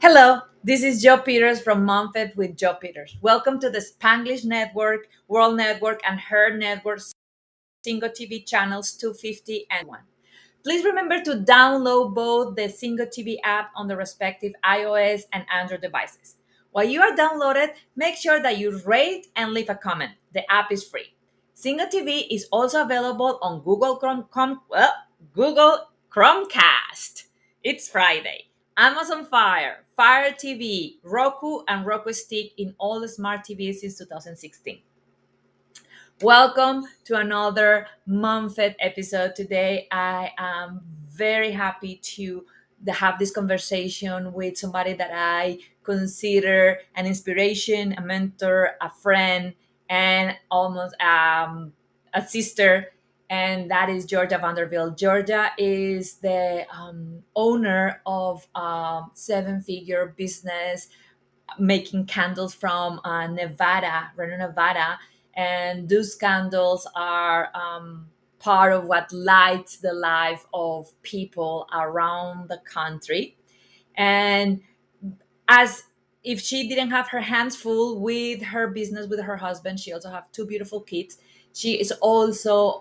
Hello, this is Joe Peters from MomFit with Joe Peters. Welcome to the Spanglish Network, World Network, and Her Network Single TV channels 250 and 1. Please remember to download both the Single TV app on the respective iOS and Android devices. While you are downloaded, make sure that you rate and leave a comment. The app is free. Single TV is also available on Google Chromecast. It's Friday. Amazon Fire, Fire TV, Roku, and Roku Stick in all the smart TVs since 2016. Welcome to another MomFit episode. Today, I am very happy to have this conversation with somebody that I consider an inspiration, a mentor, a friend, and almost a sister. And that is Georgia Vanderville. Georgia is the owner of a seven-figure business making candles from Nevada, Reno, Nevada, and those candles are part of what lights the life of people around the country. And as if she didn't have her hands full with her business with her husband, she also have two beautiful kids. She is also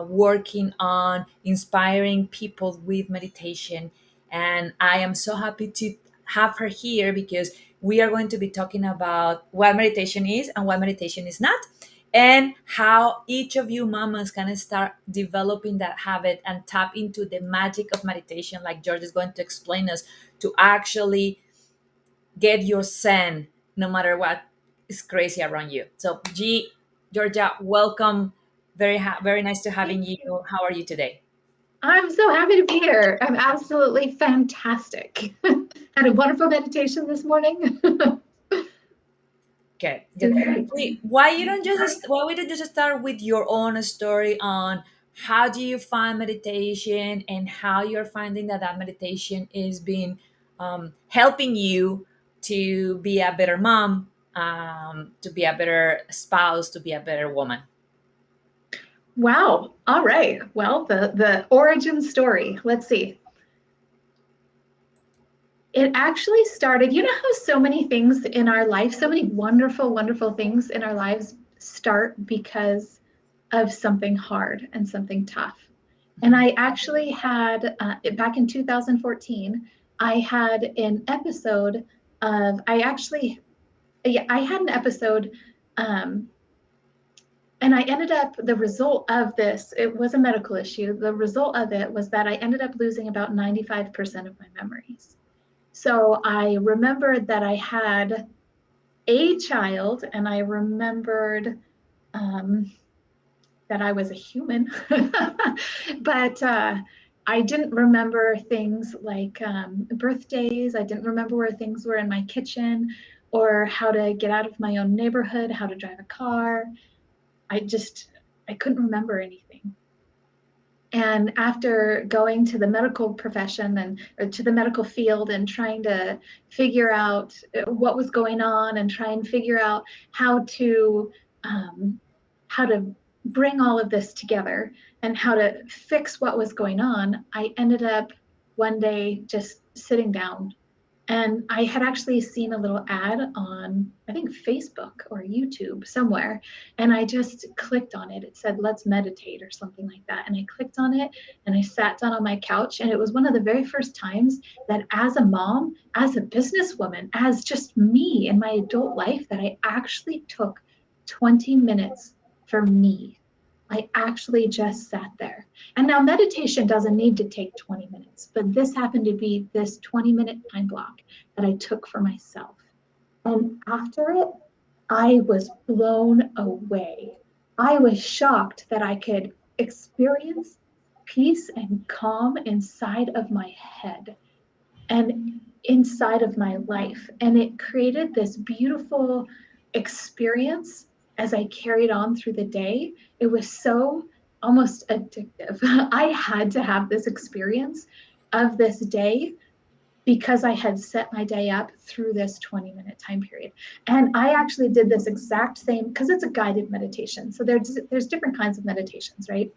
working on inspiring people with meditation, and I am so happy to have her here because we are going to be talking about what meditation is and what meditation is not, and how each of you mamas can start developing that habit and tap into the magic of meditation, like George is going to explain us, to actually get your zen no matter what is crazy around you. So, Georgia, welcome. Very nice to having Thank you. you. How are you today? I'm so happy to be here. I'm absolutely fantastic. Had a wonderful meditation this morning. Good, good. Why we don't just start with your own story on how do you find meditation and how you're finding that meditation is being helping you to be a better mom, to be a better spouse, to be a better woman. Wow. All right. Well, the origin story. Let's see. It actually started, you know how so many things in our life, so many wonderful, wonderful things in our lives start because of something hard and something tough. And I actually had, back in 2014, I had an episode of, I actually, yeah, I had an episode, um, and I ended up, the result of this, it was a medical issue. The result of it was that I ended up losing about 95% of my memories. So I remembered that I had a child, and I remembered um, that I was a human, but I didn't remember things like birthdays. I didn't remember where things were in my kitchen or how to get out of my own neighborhood, how to drive a car. I just, I couldn't remember anything. And after going to the medical profession and or to the medical field and trying to figure out what was going on and try and figure out how to um, how to bring all of this together and how to fix what was going on, I ended up one day just sitting down, and I had actually seen a little ad on, I think, Facebook or YouTube somewhere. And I just clicked on it. It said, let's meditate or something like that. And I clicked on it and I sat down on my couch. And it was one of the very first times that, as a mom, as a businesswoman, as just me in my adult life, that I actually took 20 minutes for me. I actually just sat there. And now meditation doesn't need to take 20 minutes, but this happened to be this 20-minute time block that I took for myself. And after it, I was blown away. I was shocked that I could experience peace and calm inside of my head and inside of my life. And it created this beautiful experience as I carried on through the day. It was so almost addictive. I had to have this experience of this day because I had set my day up through this 20-minute time period. And I actually did this exact same, because it's a guided meditation. So there's different kinds of meditations, right?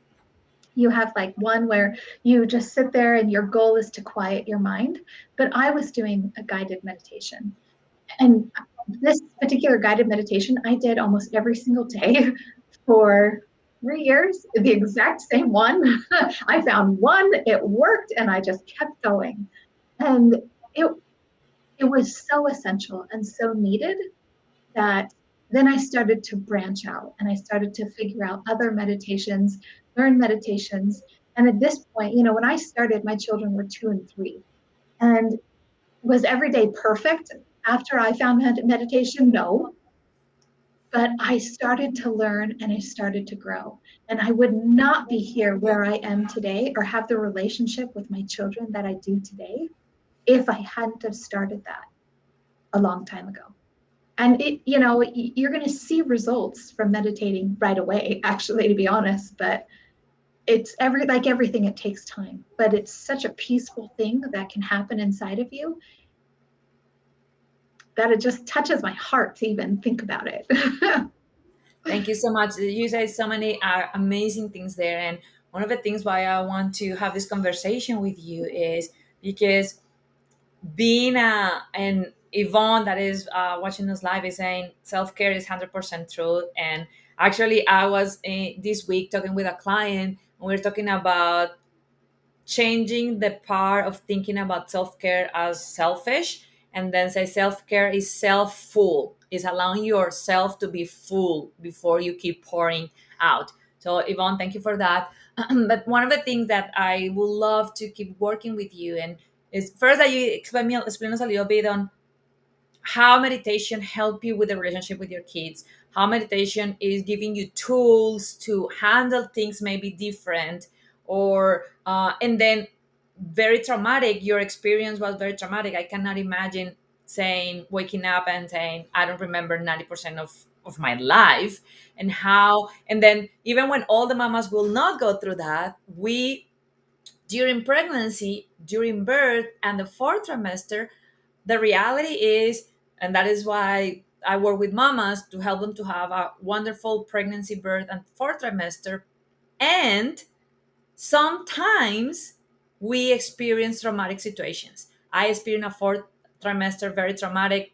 You have like one where you just sit there and your goal is to quiet your mind. But I was doing a guided meditation. And this particular guided meditation, I did almost every single day for 3 years, the exact same one. I found one, it worked, and I just kept going. And it, it was so essential and so needed that then I started to branch out and I started to figure out other meditations, learn meditations. And at this point, when I started, my children were 2 and 3. And was every day perfect after I found meditation? No. But I started to learn and I started to grow. And I would not be here where I am today or have the relationship with my children that I do today if I hadn't have started that a long time ago. And you're going to see results from meditating right away, actually, to be honest. But it's like everything, it takes time. But it's such a peaceful thing that can happen inside of you that it just touches my heart to even think about it. Thank you so much. You said so many amazing things there. And one of the things why I want to have this conversation with you is because being and Yvonne that is watching us live is saying self-care is 100% true. And actually I was this week talking with a client and we are talking about changing the part of thinking about self-care as selfish and then say self-care is self-full, is allowing yourself to be full before you keep pouring out. So Yvonne, thank you for that. But one of the things that I would love to keep working with you and is first that you explain us a little bit on how meditation help you with the relationship with your kids, how meditation is giving you tools to handle things maybe different, or and then very traumatic, your experience was very traumatic. I cannot imagine saying waking up and saying I don't remember 90% of my life, and how, and then even when all the mamas will not go through that, we during pregnancy, during birth, and the fourth trimester, the reality is, and that is why I work with mamas to help them to have a wonderful pregnancy, birth, and fourth trimester. And sometimes we experience traumatic situations. I experienced a fourth trimester very traumatic.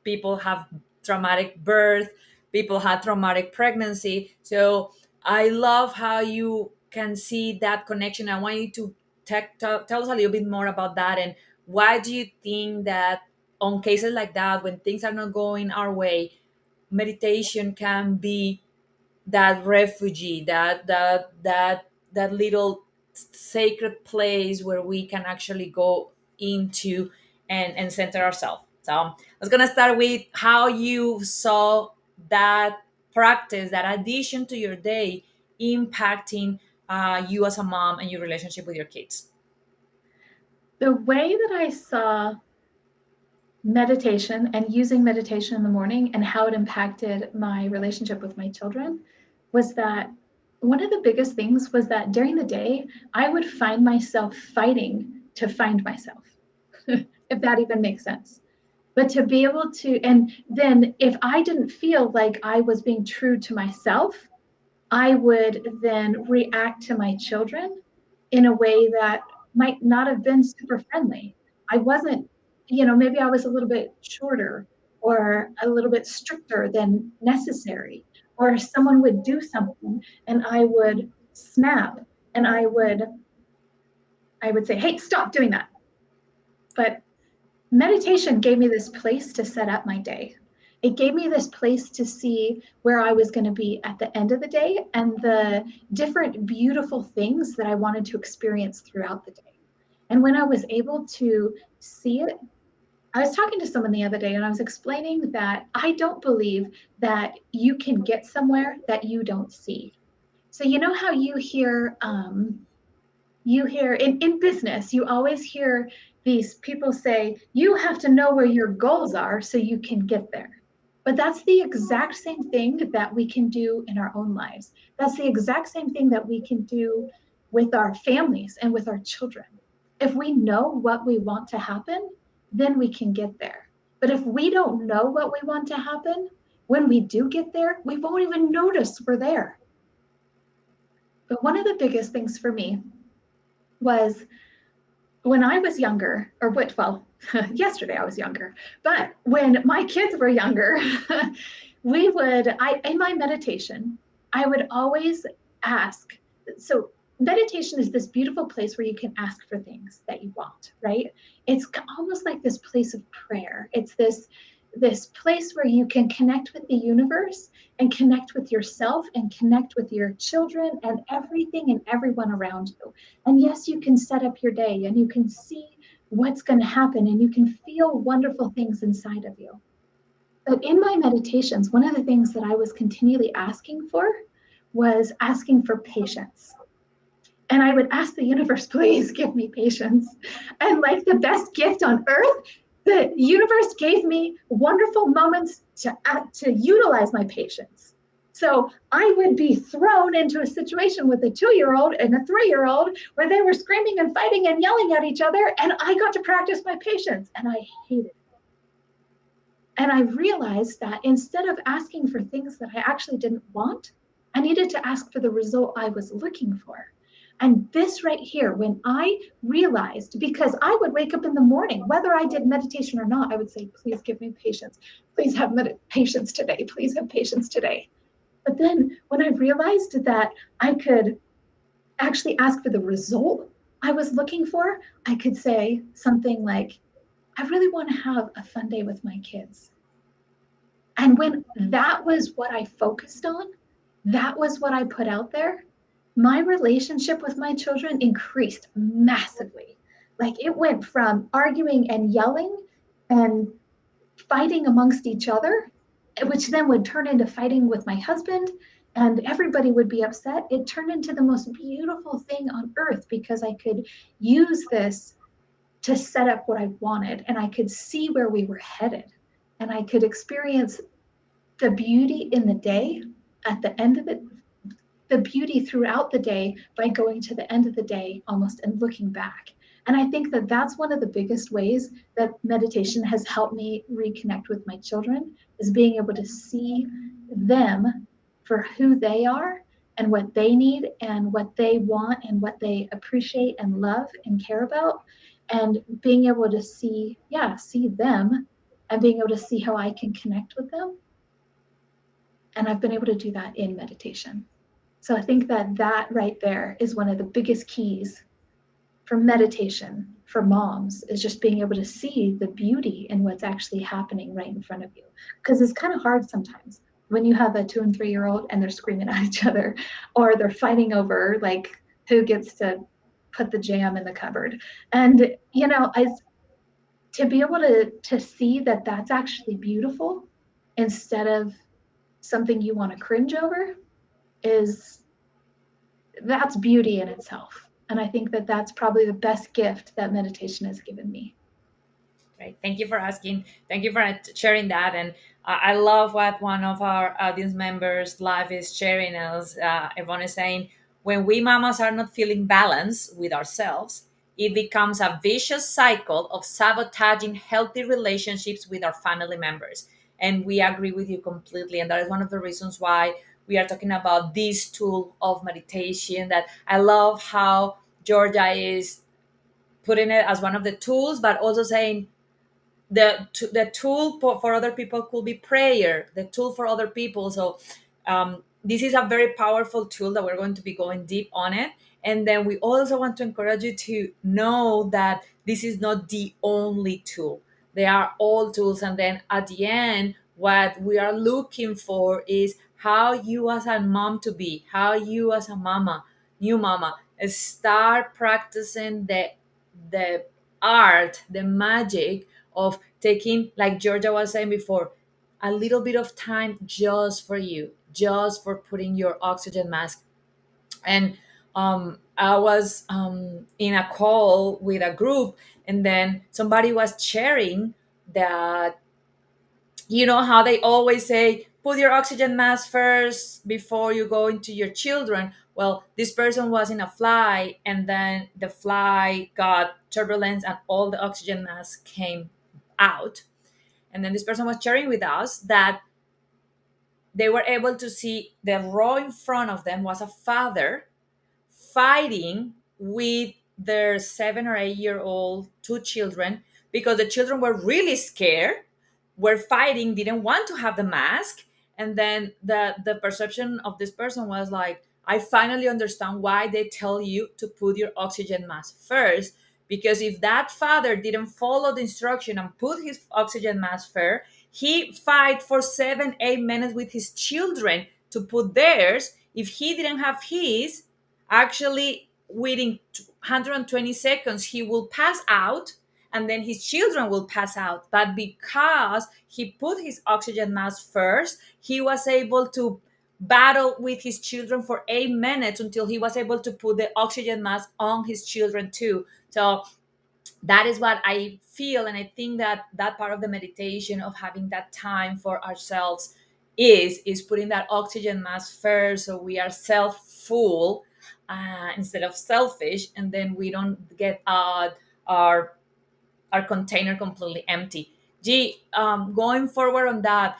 People have traumatic birth, people had traumatic pregnancy. So I love how you can see that connection. I want you to tell us a little bit more about that, and why do you think that on cases like that, when things are not going our way, meditation can be that refugee, that little sacred place where we can actually go into and center ourselves. So I was gonna start with how you saw that practice, that addition to your day, impacting you as a mom and your relationship with your kids. The way that I saw meditation and using meditation in the morning and how it impacted my relationship with my children was that one of the biggest things was that during the day, I would find myself fighting to find myself, if that even makes sense. But to be able to, and then if I didn't feel like I was being true to myself, I would then react to my children in a way that might not have been super friendly. I wasn't, maybe I was a little bit shorter or a little bit stricter than necessary, or someone would do something and I would snap and I would say, "Hey, stop doing that." But meditation gave me this place to set up my day. It gave me this place to see where I was going to be at the end of the day and the different beautiful things that I wanted to experience throughout the day. And when I was able to see it, I was talking to someone the other day and I was explaining that I don't believe that you can get somewhere that you don't see. So, you know how you hear in business, you always hear these people say, you have to know where your goals are so you can get there. But that's the exact same thing that we can do in our own lives. That's the exact same thing that we can do with our families and with our children. If we know what we want to happen, then we can get there. But if we don't know what we want to happen, when we do get there, we won't even notice we're there. But one of the biggest things for me was when I was younger, or what, well, yesterday I was younger, but when my kids were younger, in my meditation, I would always ask. So, meditation is this beautiful place where you can ask for things that you want, right? It's almost like this place of prayer. It's this place where you can connect with the universe and connect with yourself and connect with your children and everything and everyone around you. And yes, you can set up your day and you can see what's going to happen and you can feel wonderful things inside of you. But in my meditations, one of the things that I was continually asking for was asking for patience. And I would ask the universe, please give me patience. And like the best gift on earth, the universe gave me wonderful moments to utilize my patience. So I would be thrown into a situation with a 2-year old and a 3-year old where they were screaming and fighting and yelling at each other. And I got to practice my patience and I hated it. And I realized that instead of asking for things that I actually didn't want, I needed to ask for the result I was looking for. And this right here, when I realized, because I would wake up in the morning, whether I did meditation or not, I would say, please give me patience. Please have patience today. Please have patience today. But then when I realized that I could actually ask for the result I was looking for, I could say something like, I really want to have a fun day with my kids. And when that was what I focused on, that was what I put out there, my relationship with my children increased massively. Like it went from arguing and yelling and fighting amongst each other, which then would turn into fighting with my husband, and everybody would be upset. It turned into the most beautiful thing on earth because I could use this to set up what I wanted and I could see where we were headed and I could experience the beauty in the day at the end of it, the beauty throughout the day by going to the end of the day almost and looking back. And I think that that's one of the biggest ways that meditation has helped me reconnect with my children is being able to see them for who they are and what they need and what they want and what they appreciate and love and care about, and being able to see them and being able to see how I can connect with them. And I've been able to do that in meditation. So I think that that right there is one of the biggest keys for meditation for moms, is just being able to see the beauty in what's actually happening right in front of you. Because it's kind of hard sometimes when you have a 2 and 3-year-old and they're screaming at each other or they're fighting over like who gets to put the jam in the cupboard. And to be able to see that that's actually beautiful instead of something you want to cringe over is that's beauty in itself. And I think that that's probably the best gift that meditation has given me. Right. Thank you for asking. Thank you for sharing that. And I love what one of our audience members live is sharing us. Yvonne is saying, when we mamas are not feeling balanced with ourselves, it becomes a vicious cycle of sabotaging healthy relationships with our family members. And we agree with you completely. And that is one of the reasons why we are talking about this tool of meditation. That I love how Georgia is putting it as one of the tools, but also saying the tool for other people could be prayer, the tool for other people. So this is a very powerful tool that we're going to be going deep on it. And then we also want to encourage you to know that this is not the only tool. They are all tools. And then at the end, what we are looking for is how you as a mom to be, how you as a mama, new mama, start practicing the art, the magic of taking, like Georgia was saying before, a little bit of time just for you, just for putting your oxygen mask. And I was in a call with a group, and then somebody was sharing that, you know how they always say, put your oxygen mask first before you go into your children. Well, this person was in a fly, and then the fly got turbulence and all the oxygen mask came out. And then this person was sharing with us that they were able to see the row in front of them was a father fighting with their 7 or 8 year old two children because the children were really scared, were fighting, didn't want to have the mask. And then the perception of this person was like, I finally understand why they tell you to put your oxygen mask first. Because if that father didn't follow the instruction and put his oxygen mask first, he fight for 7 8 minutes with his children to put theirs. If he didn't have his, actually within 120 seconds he will pass out, and then his children will pass out. But because he put his oxygen mask first, he was able to battle with his children for 8 minutes until he was able to put the oxygen mask on his children too. So that is what I feel, and I think that that part of the meditation of having that time for ourselves is putting that oxygen mask first, so we are self full instead of selfish, and then we don't get our our container completely empty. Gee, going forward on that,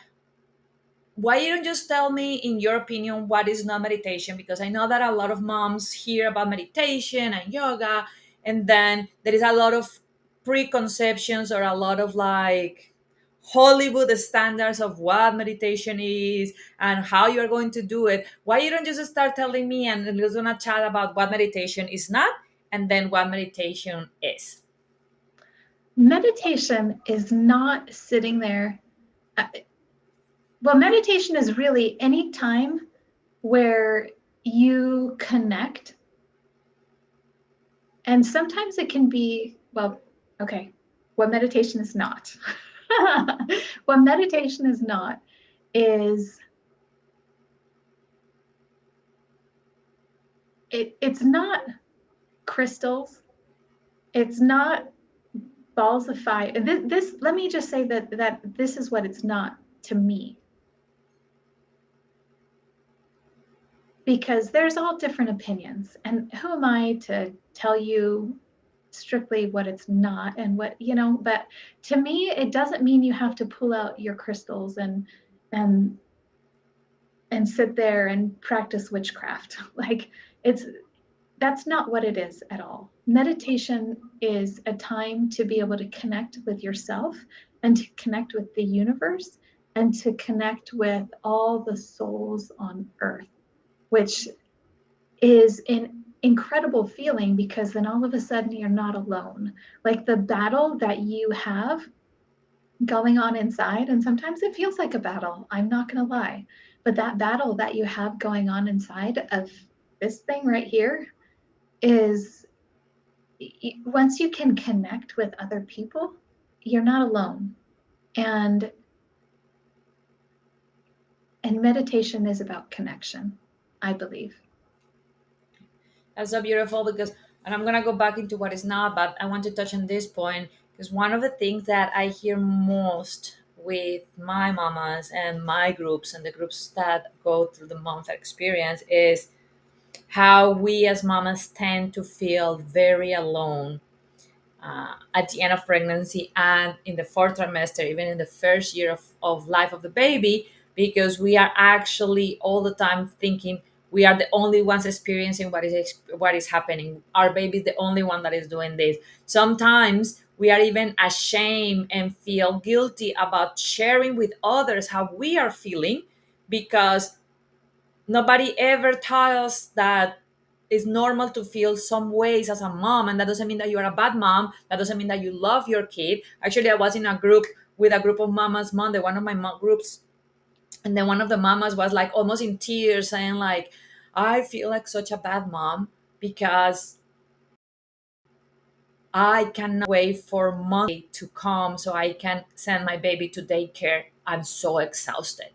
why you don't just tell me, in your opinion, what is not meditation? Because I know that a lot of moms hear about meditation and yoga, and then there is a lot of preconceptions or a lot of like Hollywood standards of what meditation is and how you're going to do it. Why you don't just start telling me, and we're gonna chat about what meditation is not and then what meditation is? Meditation is not sitting there. uh, Well, meditation is really any time where you connect. And sometimes it can be, well, okay, what meditation is not. What meditation is not is it's not crystals. It's not balls of fire. This let me just say that this is what it's not to me, because there's all different opinions, and who am I to tell you strictly what it's not and what, but to me it doesn't mean you have to pull out your crystals and and sit there and practice witchcraft. Like, it's that's not what it is at all. Meditation is a time to be able to connect with yourself and to connect with the universe and to connect with all the souls on earth, which is an incredible feeling, because then all of a sudden you're not alone. Like, the battle that you have going on inside, and sometimes it feels like a battle, I'm not going to lie, but that battle that you have going on inside of this thing right here is, once you can connect with other people, you're not alone. And and meditation is about connection, I believe. That's so beautiful because, and I'm gonna go back into what is not, but I want to touch on this point because one of the things that I hear most with my mamas and my groups and the groups that go through the MomFit experience is how we as mamas tend to feel very alone at the end of pregnancy and in the fourth trimester, even in the first year of life of the baby, because we are actually all the time thinking we are the only ones experiencing what is happening. Our baby is the only one that is doing this. Sometimes we are even ashamed and feel guilty about sharing with others how we are feeling because nobody ever tells us that it's normal to feel some ways as a mom, and that doesn't mean that you are a bad mom. That doesn't mean that you love your kid. Actually, I was in a group with a group of mamas Monday, one of my mom groups, and then one of the mamas was like almost in tears, saying like, I feel like such a bad mom because I cannot wait for Monday to come so I can send my baby to daycare. I'm so exhausted.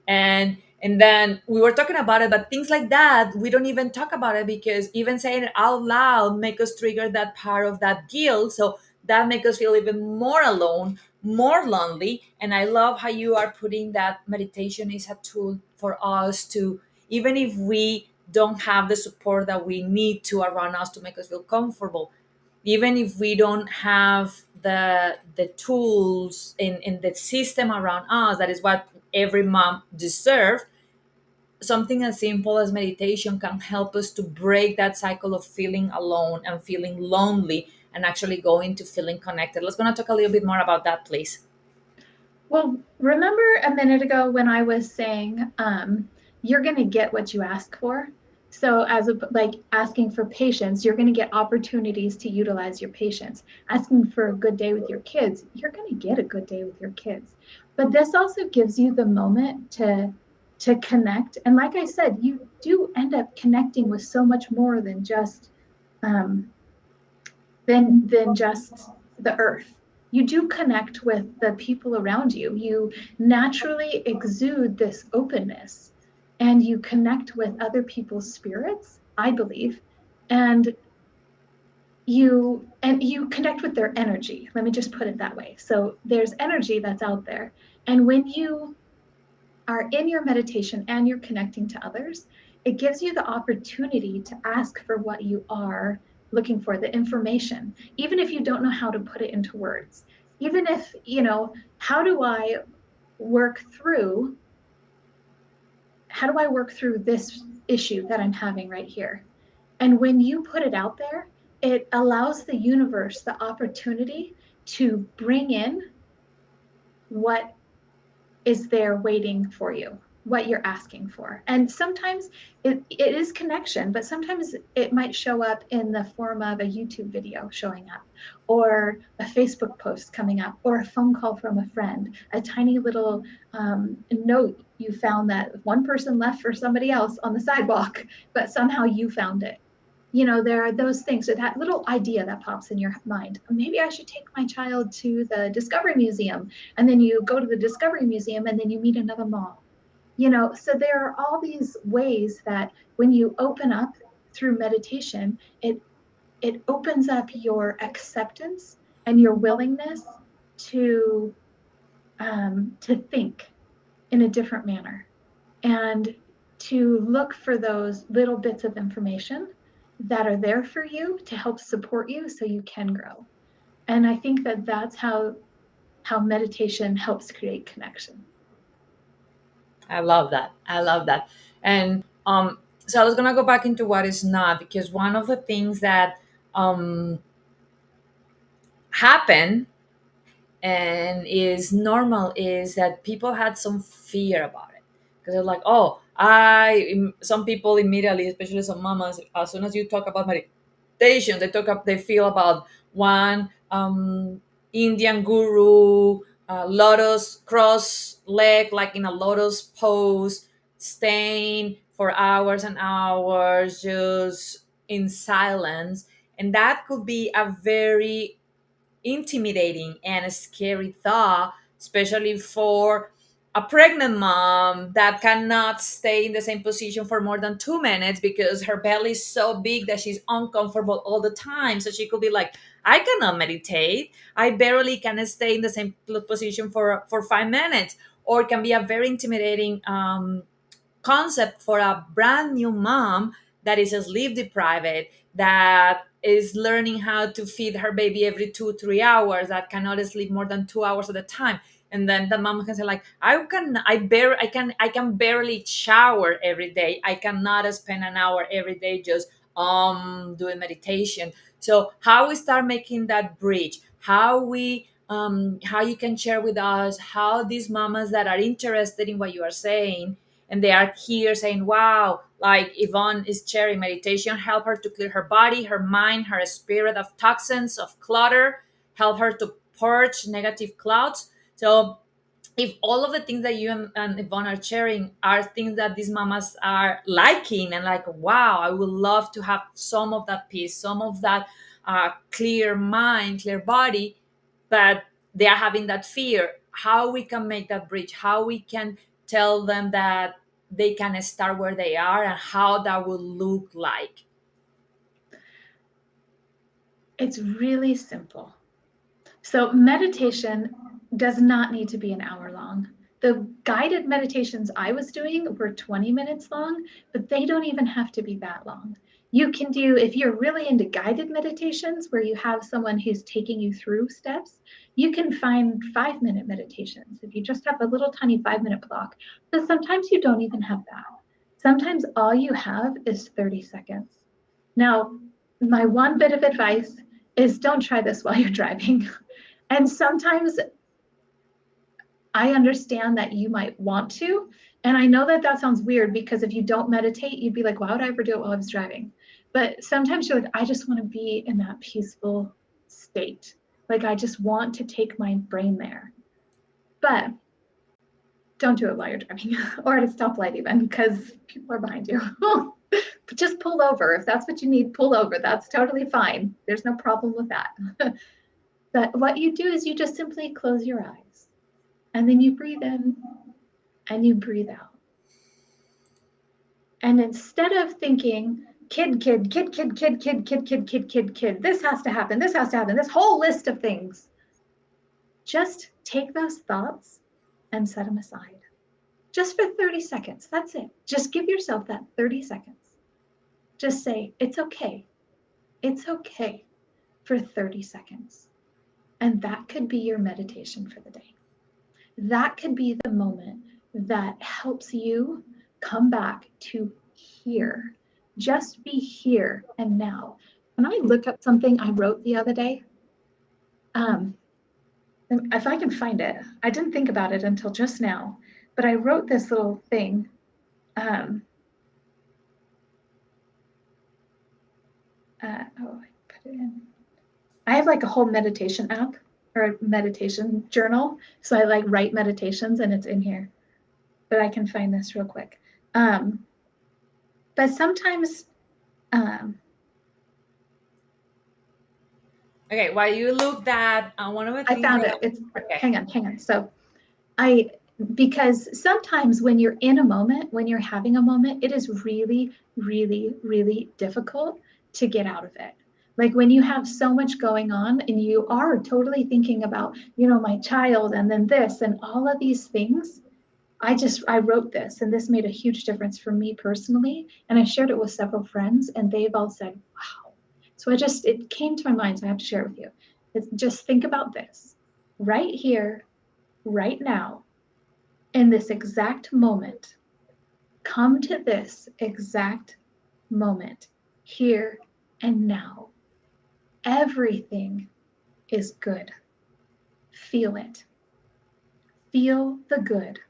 And then we were talking about it, but things like that we don't even talk about it because even saying it out loud make us trigger that part of that guilt, so that make us feel even more alone, more lonely. And I love how you are putting that meditation is a tool for us to, even if we don't have the support that we need to around us to make us feel comfortable, even if we don't have the tools in the system around us, that is what every mom deserves. something as simple as meditation can help us to break that cycle of feeling alone and feeling lonely and actually go into feeling connected. Let's gonna talk a little bit more about that, please. Well, remember a minute ago when I was saying you're going to get what you ask for? So, like asking for patience, you're going to get opportunities to utilize your patience. Asking for a good day with your kids, you're going to get a good day with your kids. But this also gives you the moment to connect. And like I said, you do end up connecting with so much more um, than just the earth. You do connect with the people around you. You naturally exude this openness and you connect with other people's spirits, I believe. And you connect with their energy. Let me just put it that way. So there's energy that's out there. And when you are in your meditation and you're connecting to others, it gives you the opportunity to ask for what you are looking for, the information, even if you don't know how to put it into words. Even if, how do I work through how do I work through this issue that I'm having right here? And when you put it out there, it allows the universe the opportunity to bring in what is there waiting for you, what you're asking for. And sometimes it is connection, but sometimes it might show up in the form of a YouTube video showing up, or a Facebook post coming up, or a phone call from a friend, a tiny little note you found that one person left for somebody else on the sidewalk, but somehow you found it. There are those things. So that little idea that pops in your mind, maybe I should take my child to the Discovery Museum. And then you go to the Discovery Museum and then you meet another mom. So there are all these ways that when you open up through meditation, it opens up your acceptance and your willingness to to think in a different manner, and to look for those little bits of information that are there for you to help support you so you can grow. And I think that that's how meditation helps create connection. I love that. I love that. And so I was gonna go back into what is not, because one of the things that um, happen and is normal is that people had some fear about it, because they're like, oh, some people immediately, especially some mamas, as soon as you talk about meditation, they feel about one Indian guru, lotus cross leg, like in a lotus pose, staying for hours and hours just in silence. And that could be a very intimidating and a scary thought, especially for a pregnant mom that cannot stay in the same position for more than 2 minutes because her belly is so big that she's uncomfortable all the time. So she could be like, I cannot meditate. I barely can stay in the same position for 5 minutes. Or it can be a very intimidating concept for a brand new mom that is sleep deprived, that is learning how to feed her baby every 2 3 hours, that cannot sleep more than 2 hours at a time. And then the mom can say like, I can barely shower every day. I cannot spend an hour every day just doing meditation. So how we start making that bridge, how you can share with us how these mamas that are interested in what you are saying, and they are here saying, wow, like Yvonne is sharing, meditation help her to clear her body, her mind, her spirit of toxins, of clutter, help her to purge negative clouds. So if all of the things that you and Yvonne are sharing are things that these mamas are liking and like, wow, I would love to have some of that peace, some of that clear mind, clear body, but they are having that fear, how we can make that bridge, how we can tell them that they can start where they are and how that will look like. It's really simple. So, meditation does not need to be an hour long. The guided meditations I was doing were 20 minutes long, but they don't even have to be that long. You can do, if you're really into guided meditations where you have someone who's taking you through steps, you can find 5 minute meditations if you just have a little tiny 5 minute block. But sometimes you don't even have that. Sometimes all you have is 30 seconds. Now, my one bit of advice is don't try this while you're driving. And sometimes I understand that you might want to. And I know that that sounds weird because if you don't meditate, you'd be like, why would I ever do it while I was driving? But sometimes you're like, I just want to be in that peaceful state. Like, I just want to take my brain there. But don't do it while you're driving or at a stoplight, even because people are behind you. But just pull over. If that's what you need, pull over. That's totally fine. There's no problem with that. But what you do is you just simply close your eyes and then you breathe in and you breathe out. And instead of thinking, kid, this has to happen, this whole list of things, just take those thoughts and set them aside. Just for 30 seconds. That's it. Just give yourself that 30 seconds. Just say, it's okay. It's okay for 30 seconds. And that could be your meditation for the day. That could be the moment that helps you come back to here. Just be here and now. When I look up something I wrote the other day, um, if I can find it, I didn't think about it until just now, but I wrote this little thing. I put it in. I have like a whole meditation app or a meditation journal. So I like write meditations and it's in here. But I can find this real quick. But sometimes Okay, while you look that, one of the I things found that it. It's okay, hang on. So I because sometimes when you're in a moment, when you're having a moment, it is really, really, really difficult to get out of it. Like when you have so much going on and you are totally thinking about, my child and then this and all of these things. I wrote this and this made a huge difference for me personally. And I shared it with several friends and they've all said, wow. So it came to my mind. So I have to share it with you. It's just think about this right here, right now, in this exact moment. Come to this exact moment here and now. Everything is good. Feel it. Feel the good.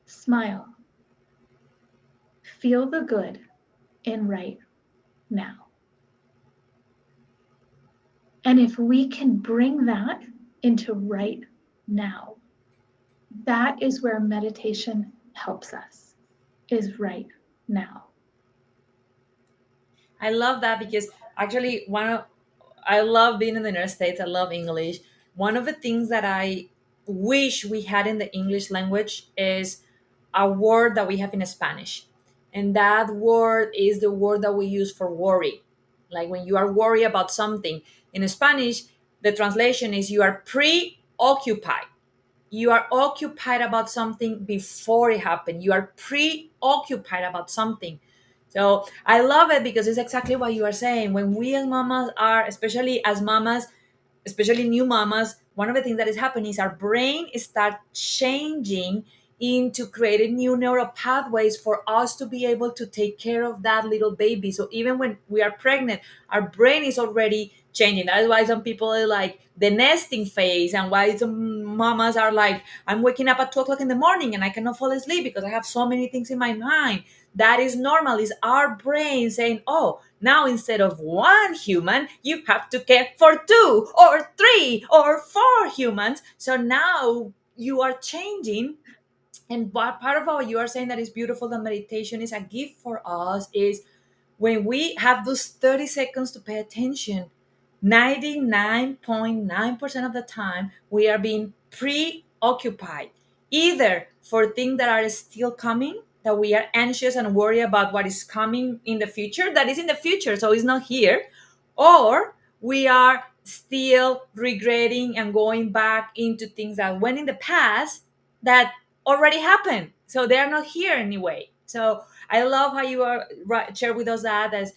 Smile. Feel the good in right now. And if we can bring that into right now, that is where meditation helps us, is right now. I love that because actually I love being in the United States. I love English. One of the things that I wish we had in the English language is a word that we have in Spanish. And that word is the word that we use for worry. Like when you are worried about something. In Spanish, the translation is you are preoccupied. You are occupied about something before it happened. You are preoccupied about something. So I love it because it's exactly what you are saying. When we as mamas are, especially as mamas, especially new mamas, one of the things that is happening is our brain start changing into creating new neural pathways for us to be able to take care of that little baby. So even when we are pregnant, our brain is already changing. That's why some people are like the nesting phase, and why some mamas are like, I'm waking up at 2 o'clock in the morning and I cannot fall asleep because I have so many things in my mind. That is normal. Is our brain saying, oh, now instead of one human, you have to care for two or three or four humans. So now you are changing. And part of what you are saying that is beautiful, that meditation is a gift for us, is when we have those 30 seconds to pay attention, 99.9% of the time, we are being preoccupied, either for things that are still coming, that we are anxious and worried about what is coming in the future, that is in the future, so it's not here, or we are still regretting and going back into things that went in the past that already happened. So they are not here anyway. So I love how you are share with us that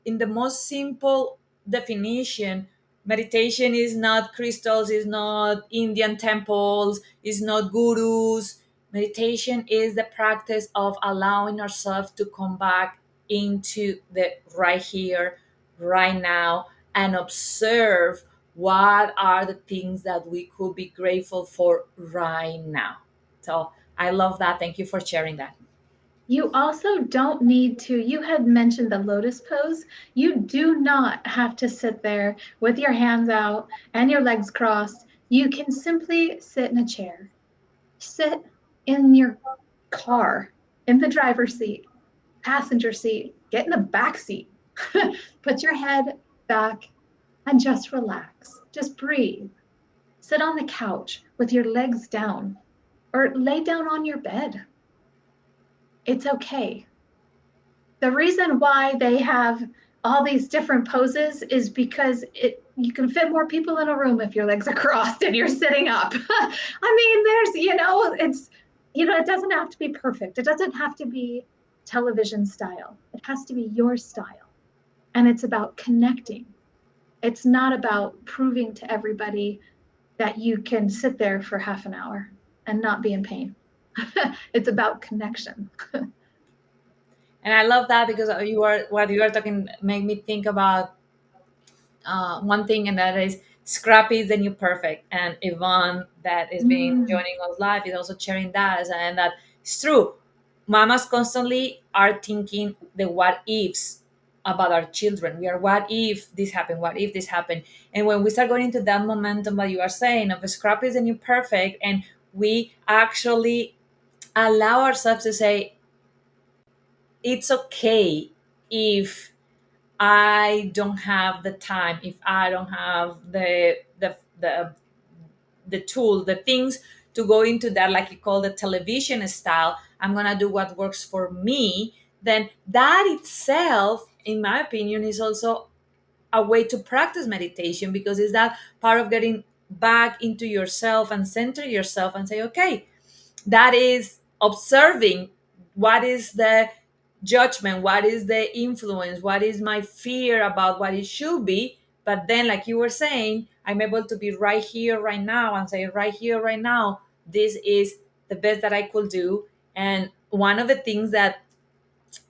in the most simple definition, meditation is not crystals, is not Indian temples, is not gurus. Meditation is the practice of allowing ourselves to come back into the right here, right now, and observe what are the things that we could be grateful for right now. So I love that. Thank you for sharing that. You also don't need to, you had mentioned the lotus pose. You do not have to sit there with your hands out and your legs crossed. You can simply sit in a chair, sit in your car, in the driver's seat, passenger seat, get in the back seat, put your head back and just relax. Just breathe. Sit on the couch with your legs down or lay down on your bed. It's okay. The reason why they have all these different poses is because you can fit more people in a room if your legs are crossed and you're sitting up. I mean, it doesn't have to be perfect. It doesn't have to be television style. It has to be your style. And it's about connecting. It's not about proving to everybody that you can sit there for half an hour and not be in pain. It's about connection. And I love that because what you are talking make me think about one thing, and that is scrappy is the new perfect. And Yvonne, that is being Mm. joining us live, is also sharing that, and that it's true. Mamas constantly are thinking the what ifs about our children. We are, what if this happened, what if this happened. And when we start going into that momentum that you are saying of scrappy is the new perfect, and we actually allow ourselves to say it's okay if I don't have the time, if I don't have the tool, the things to go into that, like you call the television style. I'm gonna do what works for me. Then that itself, in my opinion, is also a way to practice meditation, because it's that part of getting back into yourself and center yourself and say, okay, that is observing what is the judgment, what is the influence, what is my fear about what it should be. But then, like you were saying, I'm able to be right here, right now, and say, right here, right now, this is the best that I could do. And one of the things that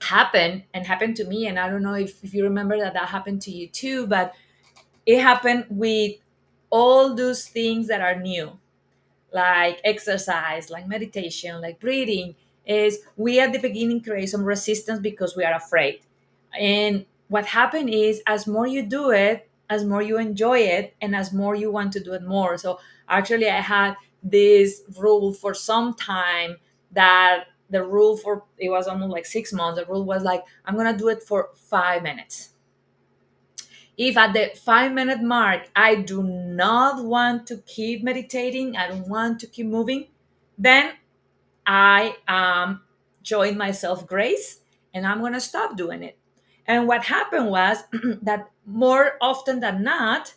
happened to me, and I don't know if you remember that happened to you too, but it happened with all those things that are new, like exercise, like meditation, like breathing, is we at the beginning create some resistance because we are afraid. And what happened is, as more you do it, as more you enjoy it, and as more you want to do it more. So actually, I had this rule for some time, that the rule for it was almost like 6 months. The rule was like, I'm gonna do it for 5 minutes. If at the 5 minute mark I do not want to keep meditating, I don't want to keep moving, then I am showing myself grace and I'm going to stop doing it. And what happened was that more often than not,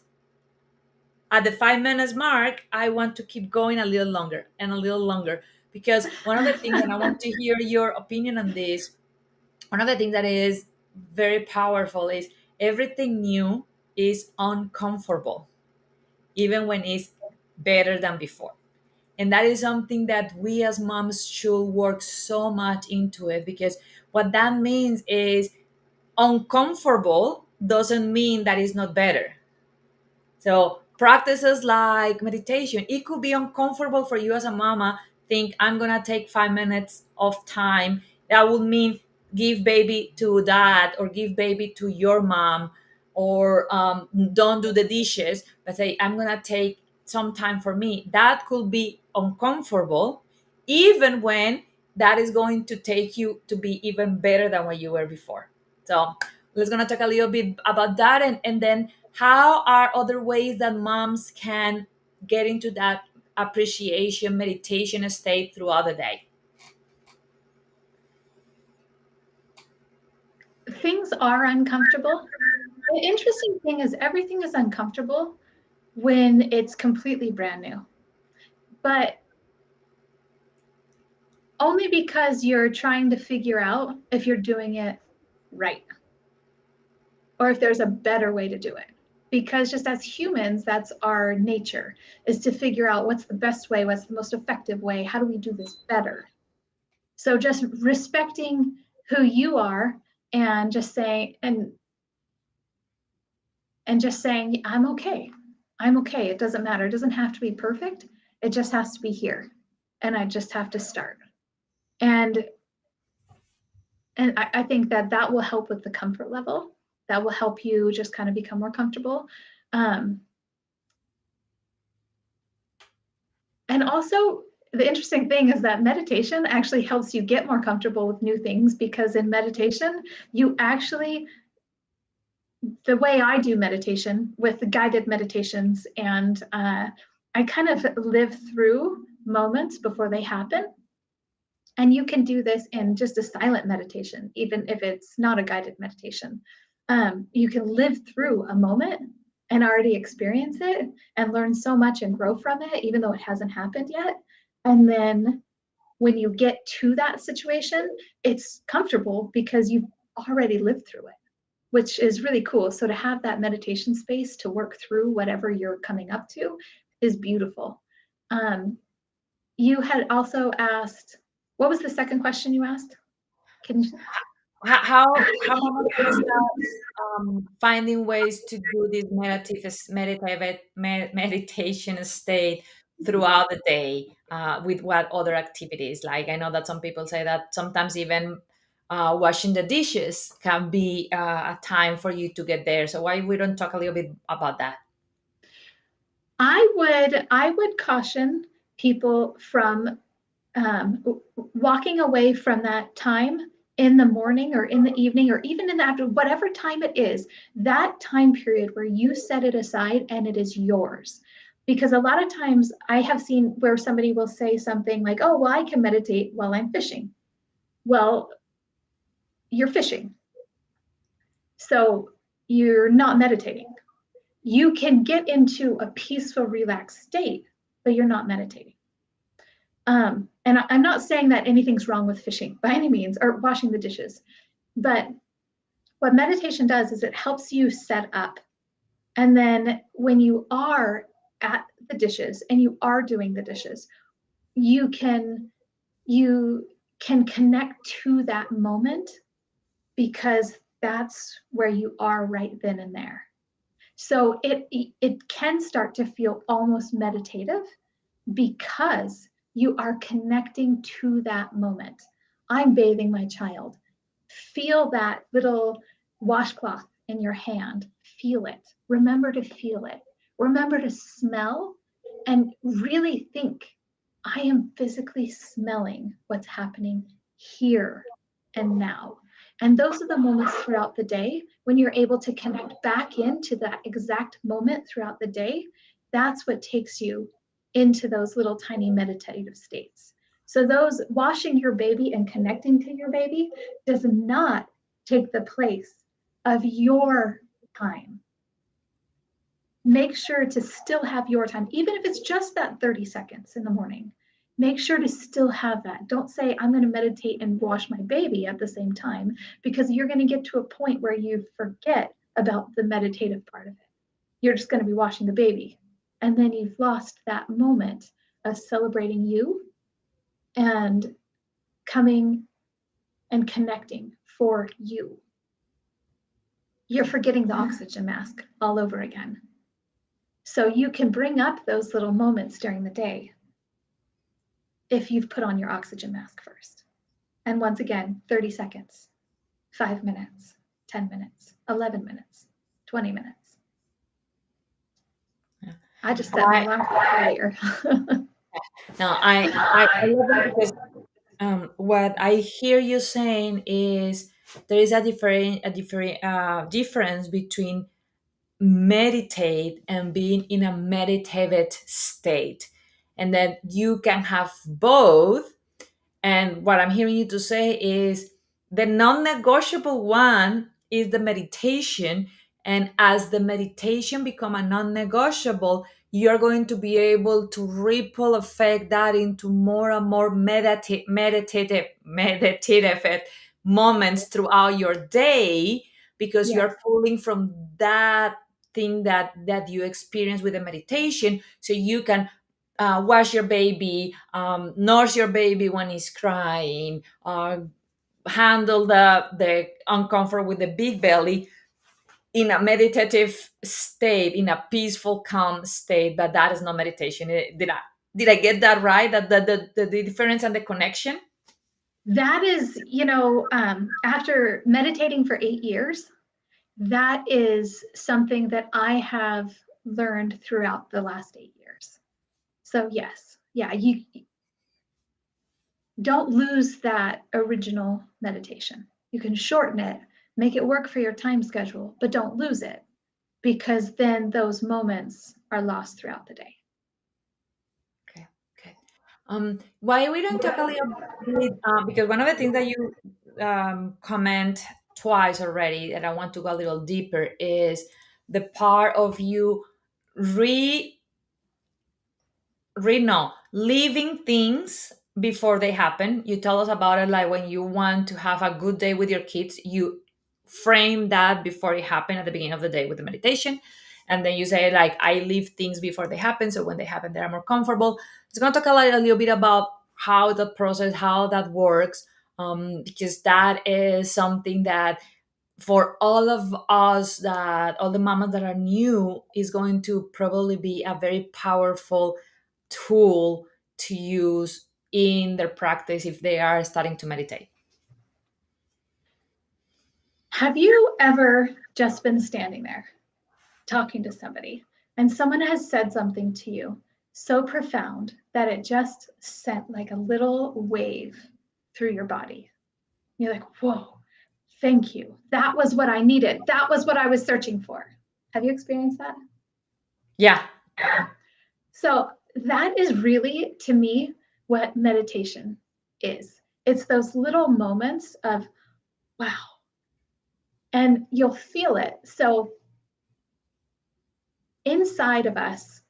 at the 5 minutes mark, I want to keep going a little longer and a little longer. Because one of the things, and I want to hear your opinion on this, one of the things that is very powerful is everything new is uncomfortable, even when it's better than before. And that is something that we as moms should work so much into it, because what that means is uncomfortable doesn't mean that it's not better. So practices like meditation, it could be uncomfortable for you as a mama. Think, I'm gonna take 5 minutes of time. That would mean give baby to dad, or give baby to your mom, or don't do the dishes, but say, I'm gonna take some time for me. That could be uncomfortable, even when that is going to take you to be even better than what you were before. So let's gonna talk a little bit about that, and then how are other ways that moms can get into that appreciation meditation state throughout the day. Things are uncomfortable. The interesting thing is everything is uncomfortable when it's completely brand new, but only because you're trying to figure out if you're doing it right or if there's a better way to do it. because just as humans, that's our nature, is to figure out what's the best way, what's the most effective way, how do we do this better. So just respecting who you are and just saying and just saying, I'm okay. I'm okay. It doesn't matter. It doesn't have to be perfect. It just has to be here. And I just have to start. And I think that that will help with the comfort level. That will help you just kind of become more comfortable. Um, and also, the interesting thing is that meditation actually helps you get more comfortable with new things, because in meditation, you actually, the way I do meditation with the guided meditations, and I kind of live through moments before they happen. And you can do this in just a silent meditation, even if it's not a guided meditation. You can live through a moment and already experience it and learn so much and grow from it, even though it hasn't happened yet. And then when you get to that situation, it's comfortable because you've already lived through it, which is really cool. So to have that meditation space to work through whatever you're coming up to is beautiful. Um, you had also asked, what was the second question you asked? Can you, How mama can start finding ways to do this meditation state throughout the day with what other activities? Like, I know that some people say that sometimes even washing the dishes can be a time for you to get there. So why we don't talk a little bit about that? I would caution people from walking away from that time in the morning or in the evening or even in the after, whatever time it is, that time period where you set it aside and it is yours. Because a lot of times I have seen where somebody will say something like, oh, well, I can meditate while I'm fishing. Well, you're fishing. So you're not meditating. You can get into a peaceful, relaxed state, but you're not meditating. And I'm not saying that anything's wrong with fishing by any means or washing the dishes, but what meditation does is it helps you set up. And then when you are at the dishes and you are doing the dishes, you can you can connect to that moment because that's where you are right then and there. So it can start to feel almost meditative because you are connecting to that moment. I'm bathing my child. Feel that little washcloth in your hand. Feel it. Remember to feel it. Remember to smell and really think, I am physically smelling what's happening here and now. And those are the moments throughout the day when you're able to connect back into that exact moment throughout the day. That's what takes you into those little tiny meditative states. So, those washing your baby and connecting to your baby does not take the place of your time. Make sure to still have your time, even if it's just that 30 seconds in the morning. Make sure to still have that. Don't say, I'm going to meditate and wash my baby at the same time, because you're going to get to a point where you forget about the meditative part of it. You're just going to be washing the baby. And then you've lost that moment of celebrating you and coming and connecting for you. You're forgetting the oxygen mask all over again. So you can bring up those little moments during the day if you've put on your oxygen mask first. And once again, 30 seconds, 5 minutes, 10 minutes, 11 minutes, 20 minutes. Yeah. I just set my I alarm clock earlier. no, I love that because what I hear you saying is there is a different difference between meditate and being in a meditated state, and that you can have both. And what I'm hearing you to say is the non-negotiable one is the meditation. And as the meditation become a non-negotiable, you're going to be able to ripple effect that into more and more meditative moments throughout your day, because you're Yes. pulling from that thing that you experience with the meditation, so you can wash your baby, nurse your baby when he's crying, handle the uncomfort with the big belly in a meditative state, in a peaceful, calm state. But that is not meditation. Did I get that right? That the difference and the connection? That is, after meditating for 8 years, that is something that I have learned throughout the last 8 years. So yes, yeah, you don't lose that original meditation. You can shorten it, make it work for your time schedule, but don't lose it, because then those moments are lost throughout the day. Okay. Okay. Why we don't talk a little bit, because one of the things that you comment twice already, and I want to go a little deeper, is the part of you re no, leaving things before they happen. You tell us about it, like when you want to have a good day with your kids, you frame that before it happened at the beginning of the day with the meditation. And then you say, like, I leave things before they happen. So when they happen, they're more comfortable. It's going to talk a little bit about how the process, how that works, because that is something that for all of us, that all the mamas that are new, is going to probably be a very powerful tool to use in their practice if they are starting to meditate. Have you ever just been standing there talking to somebody and someone has said something to you so profound that it just sent like a little wave through your body? You're like, whoa, thank you. That was what I needed. That was what I was searching for. Have you experienced that? Yeah. So, that is really, to me, what meditation is. It's those little moments of, wow, and you'll feel it. So, inside of us,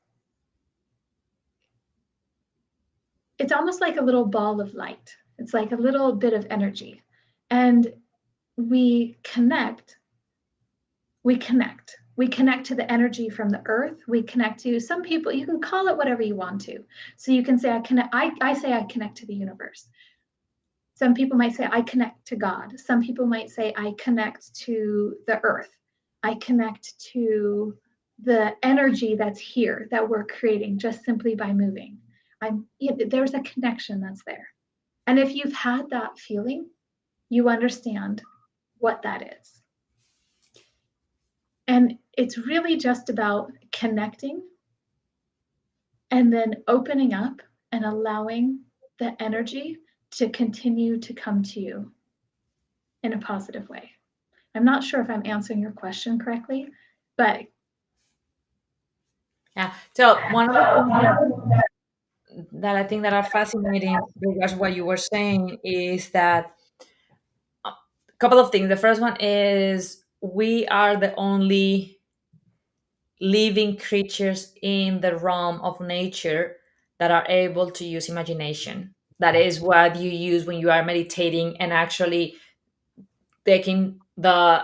it's almost like a little ball of light. It's like a little bit of energy. And we connect, we connect to the energy from the earth. We connect to, some people, you can call it whatever you want to. So you can say, I say I connect to the universe. Some people might say, I connect to God. Some people might say, I connect to the earth. I connect to the energy that's here that we're creating just simply by moving. There's a connection that's there. And if you've had that feeling, you understand what that is. And it's really just about connecting and then opening up and allowing the energy to continue to come to you in a positive way. I'm not sure if I'm answering your question correctly, but Yeah. So one of the things that I think that are fascinating regards what you were saying is that a couple of things. The first one is we are the only living creatures in the realm of nature that are able to use imagination. That is what you use when you are meditating and actually taking the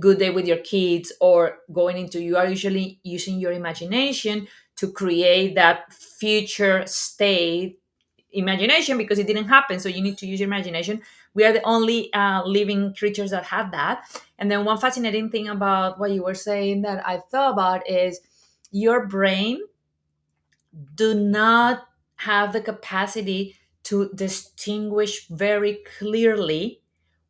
good day with your kids, or going into, you are usually using your imagination to create that future state imagination, because it didn't happen, so you need to use your imagination. We are the only living creatures that have that. And then one fascinating thing about what you were saying that I thought about is your brain do not have the capacity to distinguish very clearly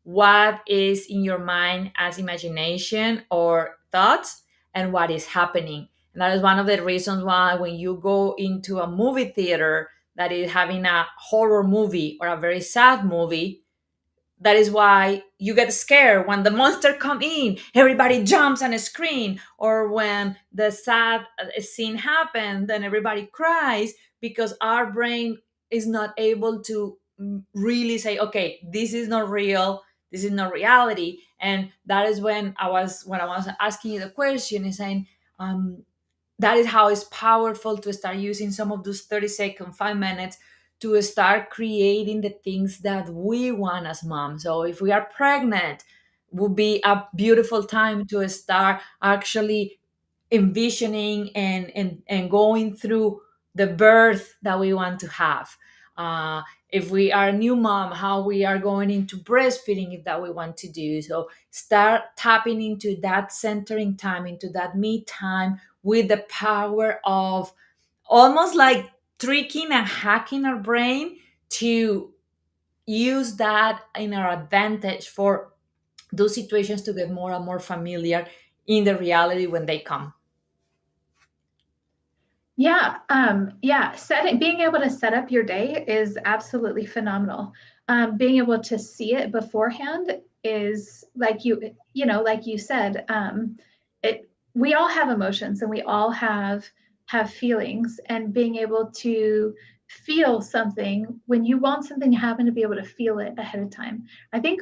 what is in your mind as imagination or thoughts and what is happening. And that is one of the reasons why when you go into a movie theater that is having a horror movie or a very sad movie, that is why you get scared when the monster come in, everybody jumps on a screen, or when the sad scene happens, then everybody cries, because our brain is not able to really say, okay, this is not real, this is not reality. And that is when I was asking you the question, is saying, that is how it's powerful to start using some of those 30-second 5 minutes to start creating the things that we want as moms. So if we are pregnant, would be a beautiful time to start actually envisioning and going through the birth that we want to have. If we are a new mom, how we are going into breastfeeding, if that we want to do. So start tapping into that centering time, into that me time, with the power of almost like tricking and hacking our brain to use that in our advantage for those situations to get more and more familiar in the reality when they come. Yeah, being able to set up your day is absolutely phenomenal. Being able to see it beforehand is like like you said, we all have emotions and we all have feelings, and being able to feel something when you want something to happen, to be able to feel it ahead of time. I think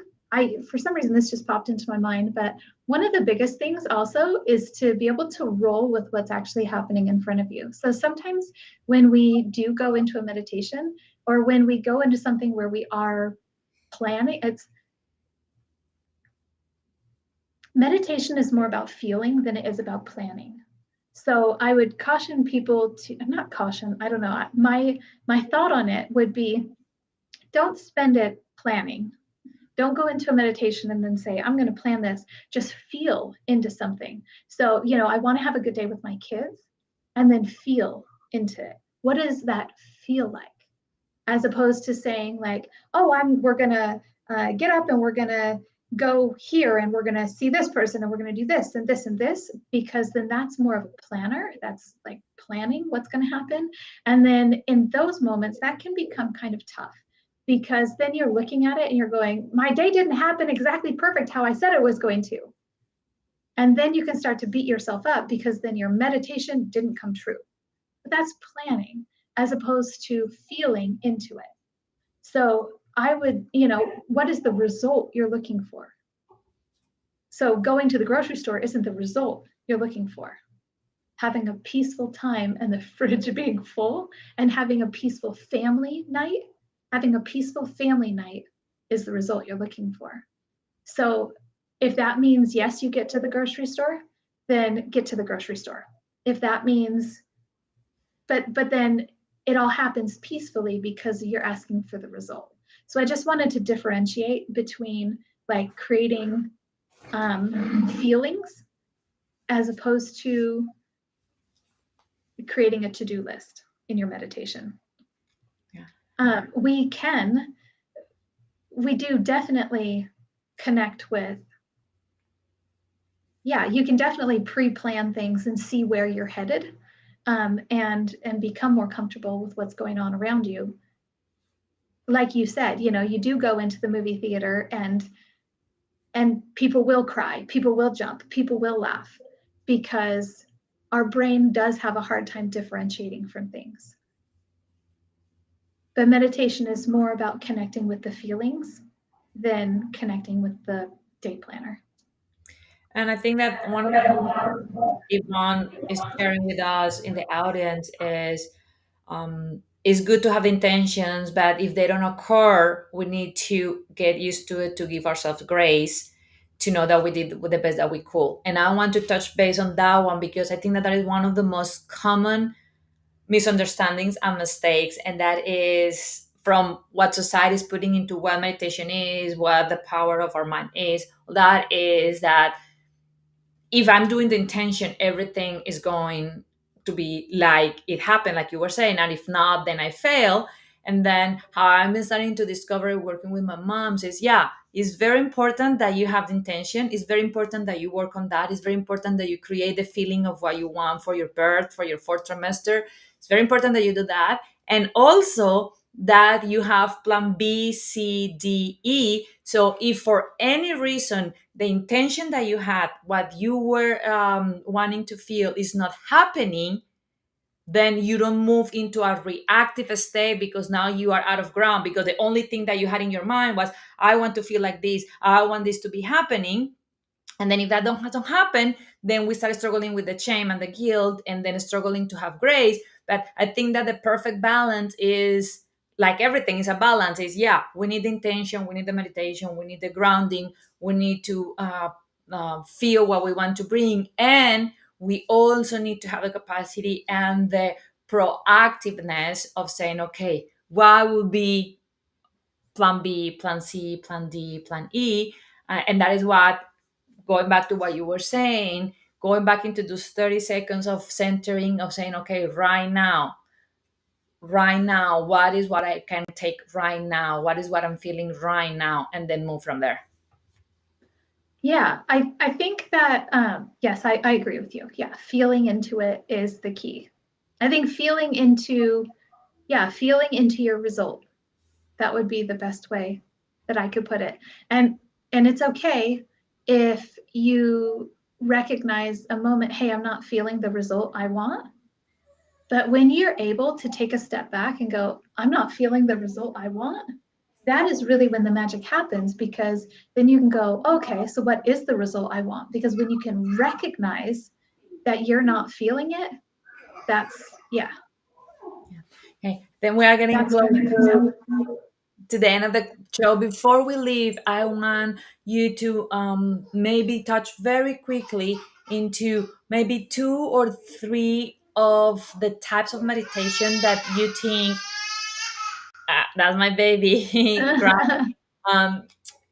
for some reason this just popped into my mind, but one of the biggest things also is to be able to roll with what's actually happening in front of you. So sometimes when we do go into a meditation, or when we go into something where we are planning, it's meditation is more about feeling than it is about planning. So I would caution people to, not caution, I don't know. My thought on it would be, don't spend it planning. Don't go into a meditation and then say, I'm going to plan this. Just feel into something. So, I want to have a good day with my kids, and then feel into it. What does that feel like? As opposed to saying like, oh, we're going to get up and we're going to go here and we're going to see this person and we're going to do this and this and this, because then that's more of a planner. That's like planning what's going to happen. And then in those moments, that can become kind of tough, because then you're looking at it and you're going, my day didn't happen exactly perfect how I said it was going to. And then you can start to beat yourself up because then your meditation didn't come true. But that's planning as opposed to feeling into it. So I would, what is the result you're looking for? So going to the grocery store isn't the result you're looking for. Having a peaceful time and the fridge being full, and having a peaceful family night, is the result you're looking for. So if that means, yes, you get to the grocery store, then get to the grocery store. If that means, but then it all happens peacefully because you're asking for the result. So I just wanted to differentiate between like creating feelings as opposed to creating a to-do list in your meditation. Yeah. We do definitely connect with, yeah, you can definitely pre-plan things and see where you're headed, and become more comfortable with what's going on around you. Like you said, you do go into the movie theater, and people will cry, people will jump, people will laugh, because our brain does have a hard time differentiating from things. But meditation is more about connecting with the feelings than connecting with the day planner. And I think that one of the things Yvonne is sharing with us in the audience is, it's good to have intentions, but if they don't occur, we need to get used to it, to give ourselves grace, to know that we did the best that we could. And I want to touch base on that one because I think that that is one of the most common misunderstandings and mistakes, and that is from what society is putting into what meditation is, what the power of our mind is. That is that if I'm doing the intention, everything is going to be like it happened, like you were saying. And if not, then I fail. And then how I've been starting to discover working with my moms is, yeah, it's very important that you have the intention. It's very important that you work on that. It's very important that you create the feeling of what you want for your birth, for your fourth trimester. It's very important that you do that. And also that you have plan B, C, D, E. So if for any reason the intention that you had, what you were wanting to feel, is not happening, then you don't move into a reactive state, because now you are out of ground, because the only thing that you had in your mind was, I want to feel like this, I want this to be happening. And then if that don't happen, then we start struggling with the shame and the guilt, and then struggling to have grace. But I think that the perfect balance is, like everything is a balance, is, yeah, we need the intention, we need the meditation, we need the grounding, we need to feel what we want to bring, and we also need to have the capacity and the proactiveness of saying, okay, what would be plan B, plan C, plan D, plan E? And that is what, going back to what you were saying, going back into those 30 seconds of centering, of saying, okay, right now, what is what I can take right now? What is what I'm feeling right now? And then move from there. Yeah, I think that yes, I agree with you. Yeah, feeling into it is the key. I think feeling into your result. That would be the best way that I could put it. And and it's okay if you recognize a moment, hey, I'm not feeling the result I want. But when you're able to take a step back and go, I'm not feeling the result I want, that is really when the magic happens, because then you can go, okay, so what is the result I want? Because when you can recognize that you're not feeling it, yeah, Okay. Then we are getting that's close when it comes out. to the end of the show. Before we leave, I want you to maybe touch very quickly into maybe two or three of the types of meditation that you think, that's my baby crying.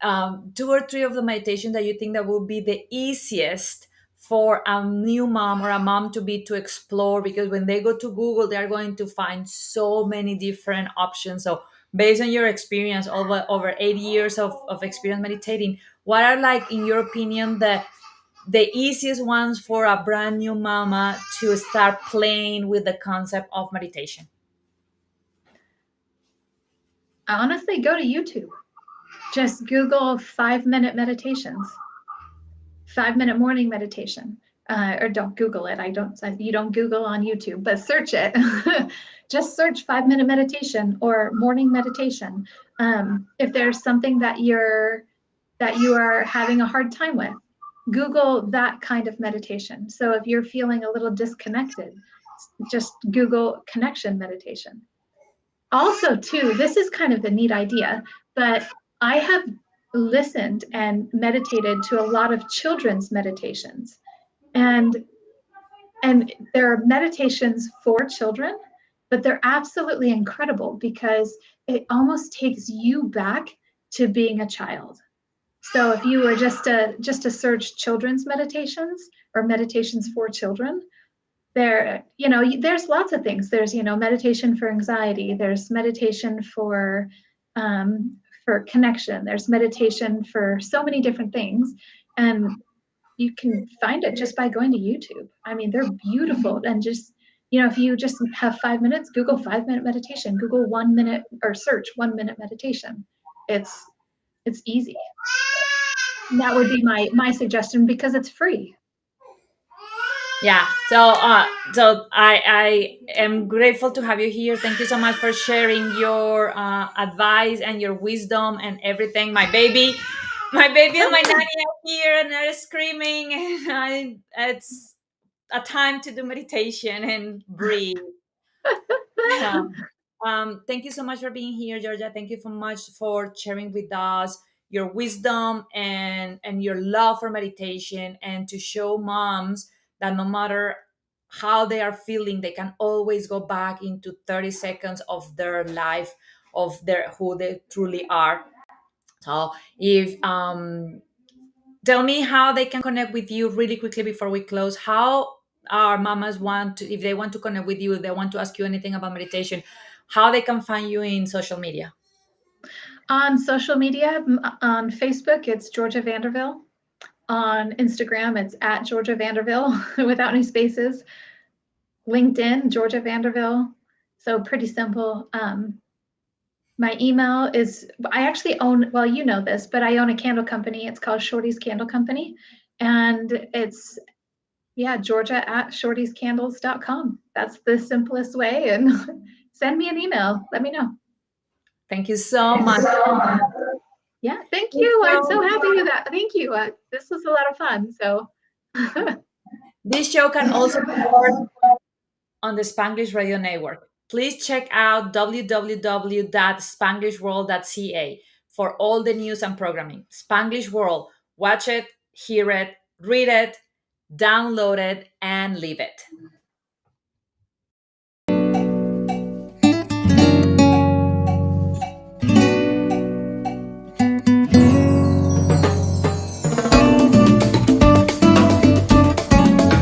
um, two or three of the meditation that you think that will be the easiest for a new mom or a mom to explore, because when they go to Google, they are going to find so many different options. So based on your experience, over 8 years of experience meditating, what are, like, in your opinion, the easiest ones for a brand new mama to start playing with the concept of meditation? I honestly go to YouTube. Just Google 5 minute meditations, 5 minute morning meditation. Or don't Google it. You don't Google on YouTube, but search it. Just search 5 minute meditation or morning meditation. If there's something that you are having a hard time with, Google that kind of meditation. So if you're feeling a little disconnected, just Google connection meditation. Also, too, this is kind of a neat idea, but I have listened and meditated to a lot of children's meditations. And there are meditations for children, but they're absolutely incredible because it almost takes you back to being a child. So if you were just to search children's meditations or meditations for children, there's lots of things. There's meditation for anxiety, there's meditation for connection, there's meditation for so many different things, and you can find it just by going to YouTube. I mean, they're beautiful. And just if you just have 5 minutes, Google 5 minute meditation, Google 1 minute, or search 1 minute meditation. It's easy. And that would be my suggestion because it's free. Yeah. So I am grateful to have you here. Thank you so much for sharing your advice and your wisdom and everything. My baby and my nanny are here and they're screaming, and it's a time to do meditation and breathe. Thank you so much for being here, Georgia. Thank you so much for sharing with us your wisdom and your love for meditation, and to show moms that no matter how they are feeling, they can always go back into 30 seconds of their life, of their who they truly are. So if tell me how they can connect with you really quickly before we close. How our mamas want to, if they want to connect with you, if they want to ask you anything about meditation, how they can find you in social media? On social media, on Facebook, it's Georgia Vanderville. On Instagram, it's at Georgia Vanderville without any spaces. LinkedIn, Georgia Vanderville. So pretty simple. My email is, I actually own, well, you know this, but I own a candle company. It's called Shorty's Candle Company. And it's, yeah, Georgia at shortyscandles.com. That's the simplest way. And send me an email. Let me know. Thank you so much. Yeah, thank you. I'm so So happy with that. Thank you. This was a lot of fun. So, this show can also be heard on the Spanglish Radio Network. Please check out www.spanglishworld.ca for all the news and programming. Spanglish World, watch it, hear it, read it, download it, and leave it.